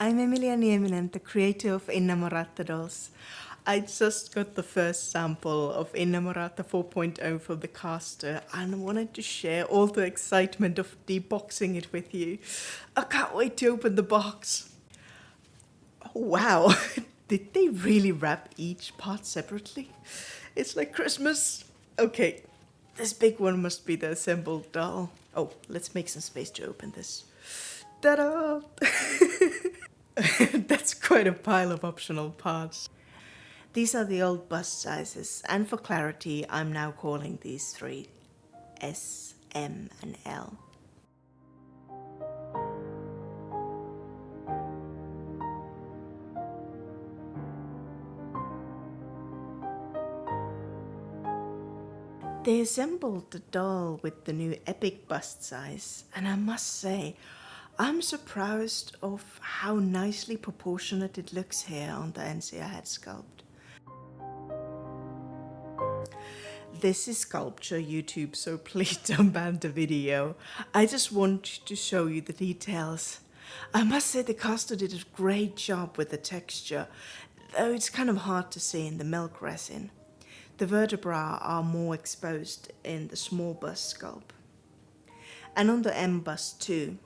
I'm Emilia Nieminen, the creator of Inamorata dolls. I just got the first sample of Inamorata 4.0 from the caster and wanted to share all the excitement of deboxing it with you. I can't wait to open the box. Oh, wow, did they really wrap each part separately? It's like Christmas. Okay, this big one must be the assembled doll. Oh, let's make some space to open this. Ta-da! That's quite a pile of optional parts. These are the old bust sizes, and for clarity, I'm now calling these three S, M, and L. They assembled the doll with the new epic bust size, and I must say, I'm surprised of how nicely proportionate it looks here on the NCR head sculpt. This is sculpture YouTube, so please don't ban the video. I just want to show you the details. I must say the caster did a great job with the texture, though it's kind of hard to see in the milk resin. The vertebrae are more exposed in the small bust sculpt. And on the M bust too.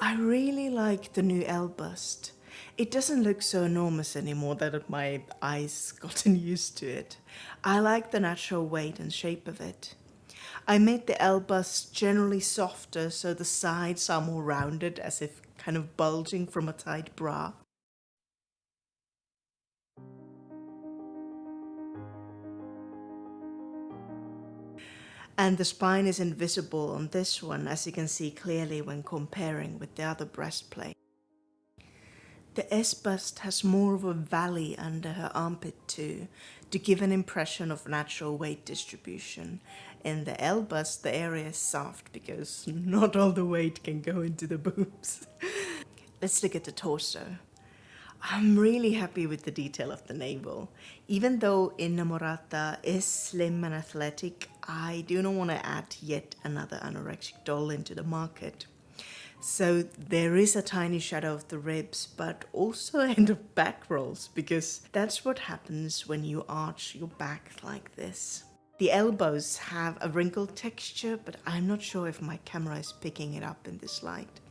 I really like the new L bust. It doesn't look so enormous anymore that my eyes gotten used to it. I like the natural weight and shape of it. I made the L bust generally softer so the sides are more rounded, as if kind of bulging from a tight bra. And the spine is invisible on this one, as you can see clearly when comparing with the other breastplate. The S bust has more of a valley under her armpit too, to give an impression of natural weight distribution. In the L bust, the area is soft because not all the weight can go into the boobs. Let's look at the torso. I'm really happy with the detail of the navel. Even though Inamorata is slim and athletic, I do not want to add yet another anorexic doll into the market. So there is a tiny shadow of the ribs, but also end of back rolls, because that's what happens when you arch your back like this. The elbows have a wrinkled texture, but I'm not sure if my camera is picking it up in this light.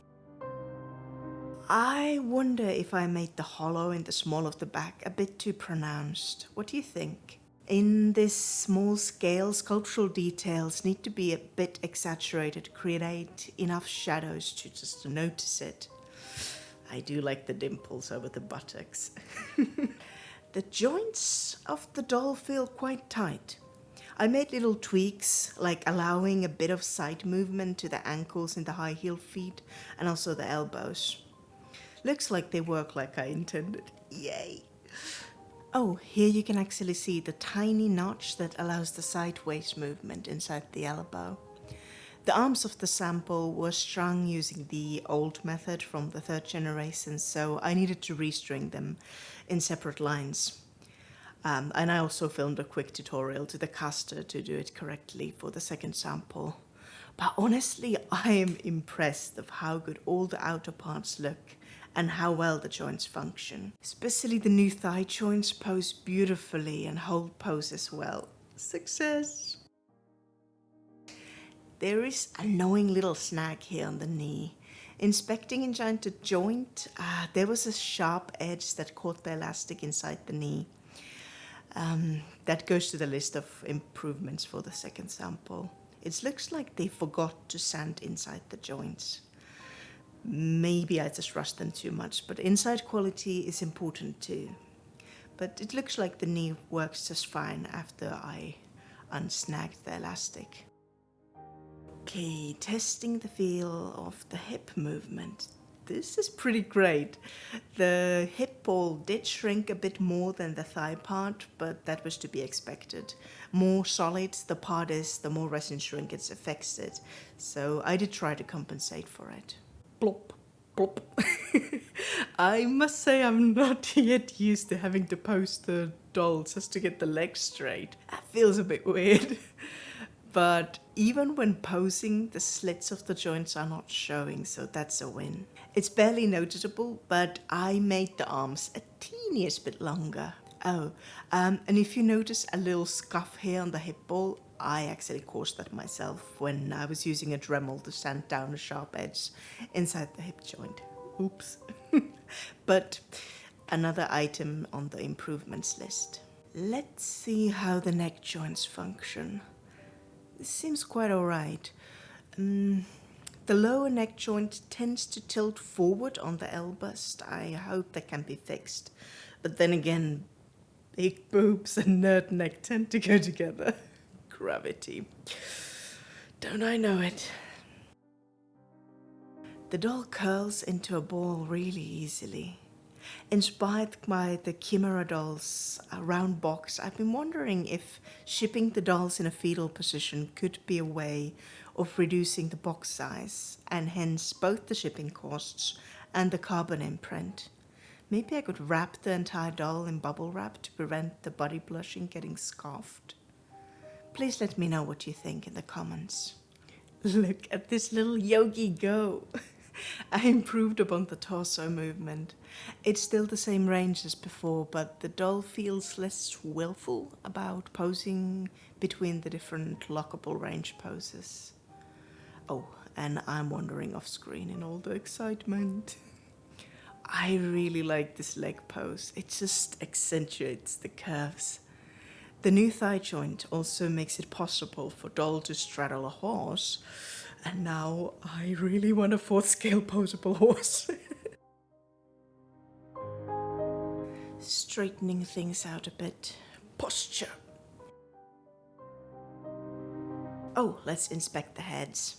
I wonder if I made the hollow in the small of the back a bit too pronounced. What do you think? In this small scale, sculptural details need to be a bit exaggerated to create enough shadows to just notice it. I do like the dimples over the buttocks. The joints of the doll feel quite tight. I made little tweaks, like allowing a bit of side movement to the ankles in the high heel feet and also the elbows. Looks like they work like I intended. Yay! Oh, here you can actually see the tiny notch that allows the sideways movement inside the elbow. The arms of the sample were strung using the old method from the 3rd generation, so I needed to restring them in separate lines. And I also filmed a quick tutorial to the caster to do it correctly for the 2nd sample. But honestly, I am impressed of how good all the outer parts look and how well the joints function. Especially the new thigh joints pose beautifully and hold pose as well. Success! There is a annoying little snag here on the knee. Inspecting inside the joint, there was a sharp edge that caught the elastic inside the knee. That goes to the list of improvements for the 2nd sample. It looks like they forgot to sand inside the joints. Maybe I just rushed them too much, but inside quality is important too. But it looks like the knee works just fine after I unsnagged the elastic. Okay, testing the feel of the hip movement. This is pretty great. The hip ball did shrink a bit more than the thigh part, but that was to be expected. More solid the part is, the more resin shrinkage affects it. So I did try to compensate for it. Plop, plop. I must say I'm not yet used to having to pose the doll just to get the legs straight. That feels a bit weird. But even when posing, the slits of the joints are not showing, so that's a win. It's barely noticeable, but I made the arms a teeniest bit longer. Oh, and if you notice a little scuff here on the hip ball, I actually caused that myself when I was using a Dremel to sand down a sharp edge inside the hip joint. Oops. But another item on the improvements list. Let's see how the neck joints function. This seems quite alright. The lower neck joint tends to tilt forward on the L bust. I hope that can be fixed. But then again, big boobs and nerd neck tend to go together. Gravity. Don't I know it? The doll curls into a ball really easily. Inspired by the Chimera dolls round box, I've been wondering if shipping the dolls in a fetal position could be a way of reducing the box size, and hence both the shipping costs and the carbon imprint. Maybe I could wrap the entire doll in bubble wrap to prevent the body blushing getting scoffed. Please let me know what you think in the comments. Look at this little yogi go! I improved upon the torso movement. It's still the same range as before, but the doll feels less willful about posing between the different lockable range poses. Oh, and I'm wandering off screen in all the excitement. I really like this leg pose. It just accentuates the curves. The new thigh joint also makes it possible for doll to straddle a horse. And now I really want a 4th scale poseable horse. Straightening things out a bit. Posture. Oh, let's inspect the heads.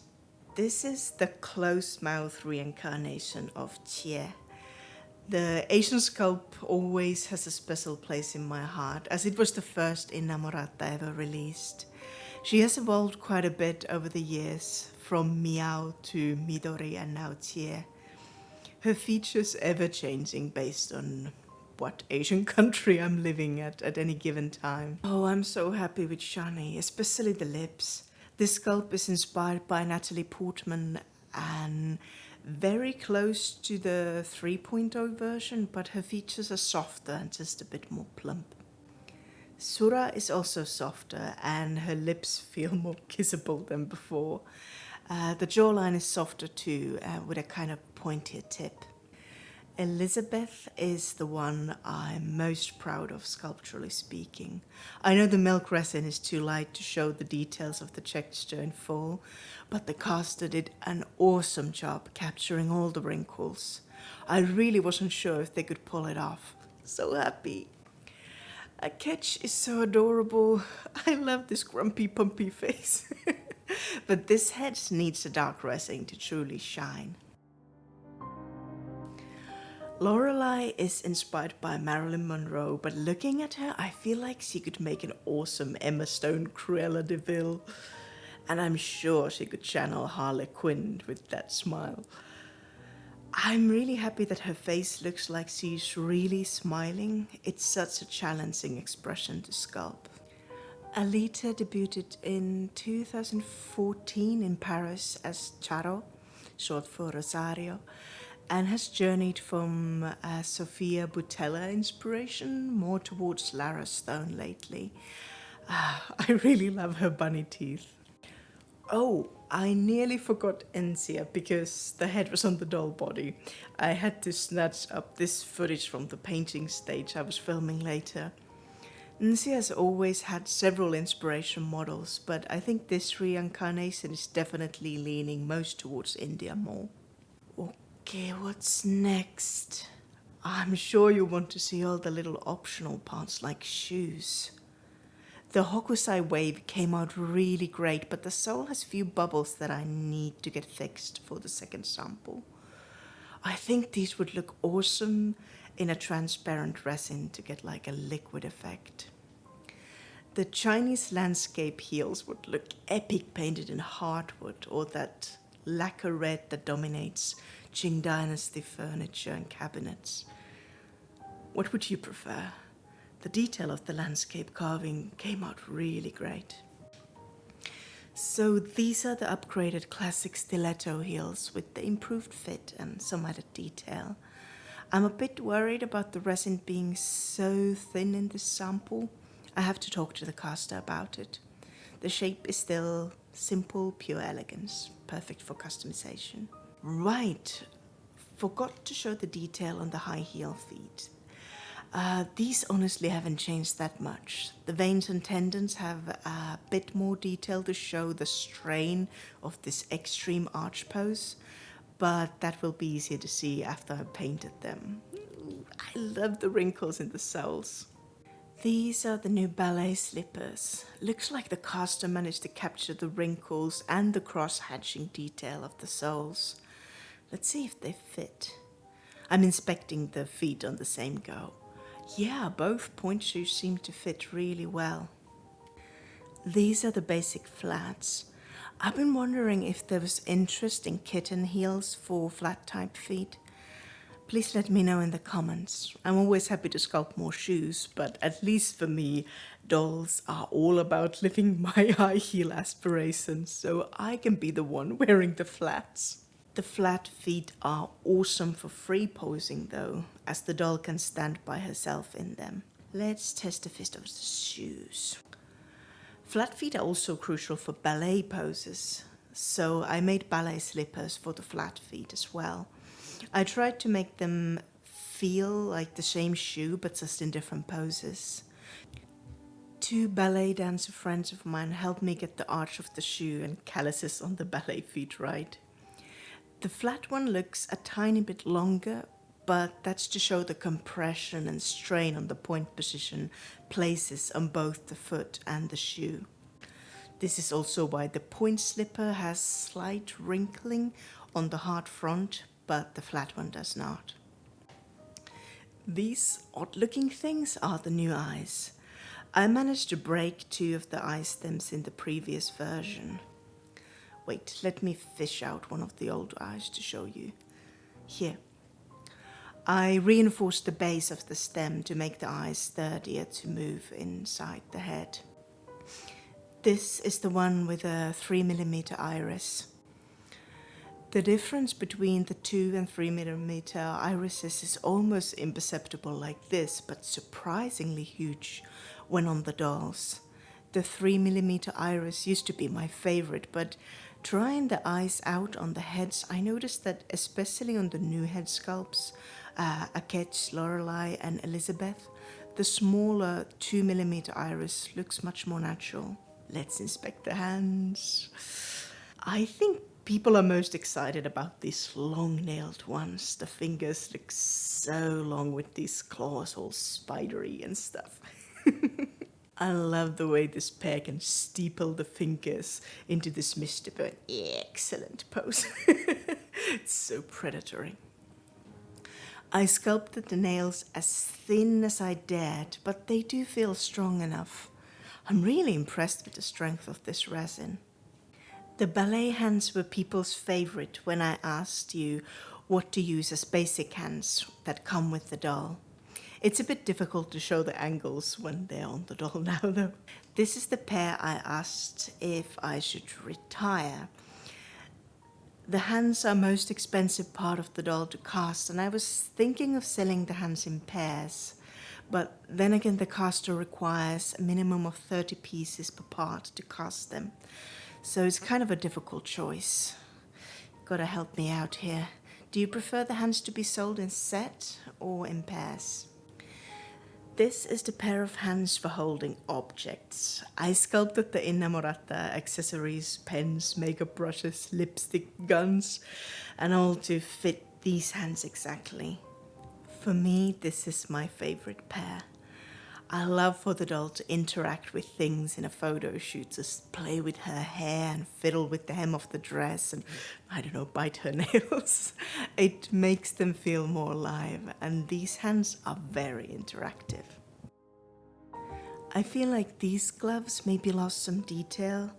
This is the closed mouth reincarnation of Jie. The Asian sculpt always has a special place in my heart, as it was the first Inamorata ever released. She has evolved quite a bit over the years, from Miao to Midori and now Jie. Her features ever changing based on what Asian country I'm living at any given time. Oh, I'm so happy with Shani, especially the lips. This sculpt is inspired by Natalie Portman and very close to the 3.0 version, but her features are softer and just a bit more plump. Sura is also softer and her lips feel more kissable than before. The jawline is softer too, with a kind of pointier tip. Elizabeth is the one I'm most proud of, sculpturally speaking. I know the milk resin is too light to show the details of the texture in full, but the caster did an awesome job capturing all the wrinkles. I really wasn't sure if they could pull it off. So happy. A catch is so adorable. I love this grumpy pumpy face. But this head needs a dark resin to truly shine. Lorelei is inspired by Marilyn Monroe, but looking at her, I feel like she could make an awesome Emma Stone Cruella de Vil. And I'm sure she could channel Harley Quinn with that smile. I'm really happy that her face looks like she's really smiling. It's such a challenging expression to sculpt. Alita debuted in 2014 in Paris as Charo, short for Rosario, and has journeyed from Sofia Boutella inspiration more towards Lara Stone lately. I really love her bunny teeth. Oh, I nearly forgot Encia because the head was on the doll body. I had to snatch up this footage from the painting stage I was filming later. Encia has always had several inspiration models, but I think this reincarnation is definitely leaning most towards India more. Okay, what's next? I'm sure you want to see all the little optional parts like shoes. The Hokusai wave came out really great, but the sole has few bubbles that I need to get fixed for the second sample. I think these would look awesome in a transparent resin to get like a liquid effect. The Chinese landscape heels would look epic painted in hardwood, or that lacquer red that dominates Qing Dynasty furniture and cabinets. What would you prefer? The detail of the landscape carving came out really great. So these are the upgraded classic stiletto heels with the improved fit and some added detail. I'm a bit worried about the resin being so thin in this sample. I have to talk to the caster about it. The shape is still simple, pure elegance, perfect for customization. Right, forgot to show the detail on the high heel feet. These honestly haven't changed that much. The veins and tendons have a bit more detail to show the strain of this extreme arch pose, but that will be easier to see after I've painted them. I love the wrinkles in the soles. These are the new ballet slippers. Looks like the caster managed to capture the wrinkles and the cross-hatching detail of the soles. Let's see if they fit. I'm inspecting the feet on the same go. Yeah, both point shoes seem to fit really well. These are the basic flats. I've been wondering if there was interest in kitten heels for flat type feet. Please let me know in the comments. I'm always happy to sculpt more shoes, but at least for me, dolls are all about living my high heel aspirations, so I can be the one wearing the flats. The flat feet are awesome for free posing though, as the doll can stand by herself in them. Let's test the fit of the shoes. Flat feet are also crucial for ballet poses, so I made ballet slippers for the flat feet as well. I tried to make them feel like the same shoe but just in different poses. Two ballet dancer friends of mine helped me get the arch of the shoe and calluses on the ballet feet right. The flat one looks a tiny bit longer, but that's to show the compression and strain on the point position places on both the foot and the shoe. This is also why the point slipper has slight wrinkling on the hard front, but the flat one does not. These odd-looking things are the new eyes. I managed to break two of the eye stems in the previous version. Wait, let me fish out one of the old eyes to show you. Here. I reinforced the base of the stem to make the eyes sturdier to move inside the head. This is the one with a 3mm iris. The difference between the 2 and 3mm irises is almost imperceptible like this, but surprisingly huge when on the dolls. The 3mm iris used to be my favorite, but trying the eyes out on the heads, I noticed that especially on the new head sculpts, Akech, Lorelei and Elizabeth, the smaller 2mm iris looks much more natural. Let's inspect the hands. I think people are most excited about these long-nailed ones. The fingers look so long with these claws all spidery and stuff. I love the way this pair can steeple the fingers into this Mr. Burn excellent pose. It's so predatory. I sculpted the nails as thin as I dared, but they do feel strong enough. I'm really impressed with the strength of this resin. The ballet hands were people's favorite when I asked you what to use as basic hands that come with the doll. It's a bit difficult to show the angles when they're on the doll now though. This is the pair I asked if I should retire. The hands are most expensive part of the doll to cast, and I was thinking of selling the hands in pairs. But then again, the caster requires a minimum of 30 pieces per part to cast them. So it's kind of a difficult choice. Gotta help me out here. Do you prefer the hands to be sold in set or in pairs? This is the pair of hands for holding objects. I sculpted the Inamorata accessories, pens, makeup brushes, lipstick, guns, and all to fit these hands exactly. For me, this is my favorite pair. I love for the doll to interact with things in a photo shoot, just play with her hair and fiddle with the hem of the dress and, I don't know, bite her nails. It makes them feel more alive, and these hands are very interactive. I feel like these gloves maybe lost some detail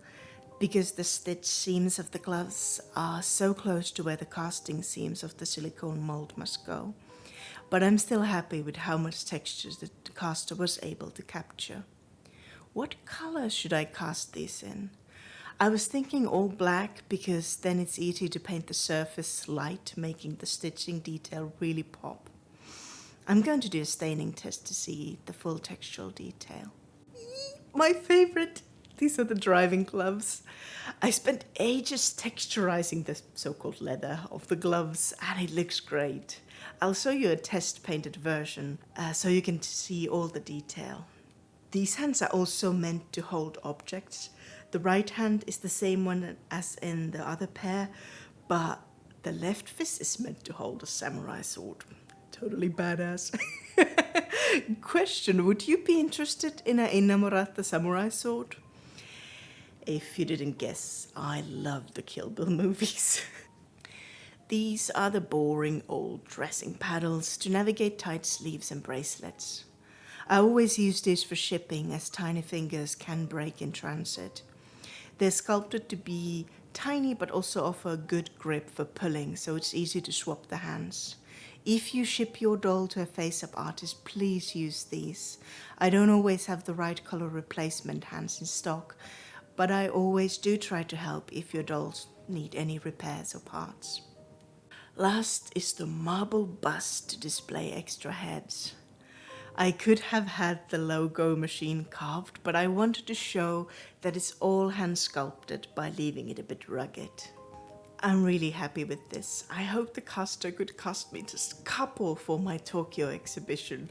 because the stitch seams of the gloves are so close to where the casting seams of the silicone mold must go. But I'm still happy with how much texture the caster was able to capture. What color should I cast these in? I was thinking all black because then it's easy to paint the surface light, making the stitching detail really pop. I'm going to do a staining test to see the full textural detail. My favorite! These are the driving gloves. I spent ages texturizing the so-called leather of the gloves and it looks great. I'll show you a test painted version so you can see all the detail. These hands are also meant to hold objects. The right hand is the same one as in the other pair, but the left fist is meant to hold a samurai sword. Totally badass. Question, would you be interested in an Inamorata samurai sword? If you didn't guess, I love the Kill Bill movies. These are the boring old dressing paddles to navigate tight sleeves and bracelets. I always use these for shipping as tiny fingers can break in transit. They're sculpted to be tiny but also offer a good grip for pulling, so it's easy to swap the hands. If you ship your doll to a face-up artist, please use these. I don't always have the right color replacement hands in stock, but I always do try to help if your dolls need any repairs or parts. Last is the marble bust to display extra heads. I could have had the logo machine carved, but I wanted to show that it's all hand sculpted by leaving it a bit rugged. I'm really happy with this. I hope the caster could cast me just a couple for my Tokyo exhibition,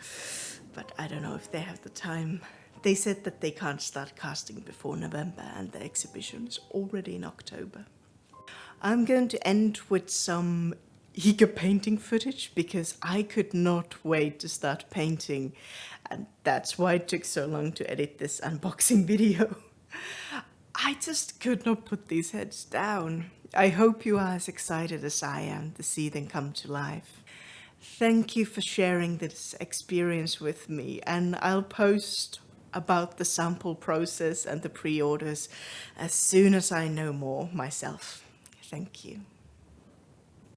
but I don't know if they have the time. They said that they can't start casting before November and the exhibition is already in October. I'm going to end with some eager painting footage because I could not wait to start painting, and that's why it took so long to edit this unboxing video. I just could not put these heads down. I hope you are as excited as I am to see them come to life. Thank you for sharing this experience with me, and I'll post about the sample process and the pre-orders as soon as I know more myself. Thank you.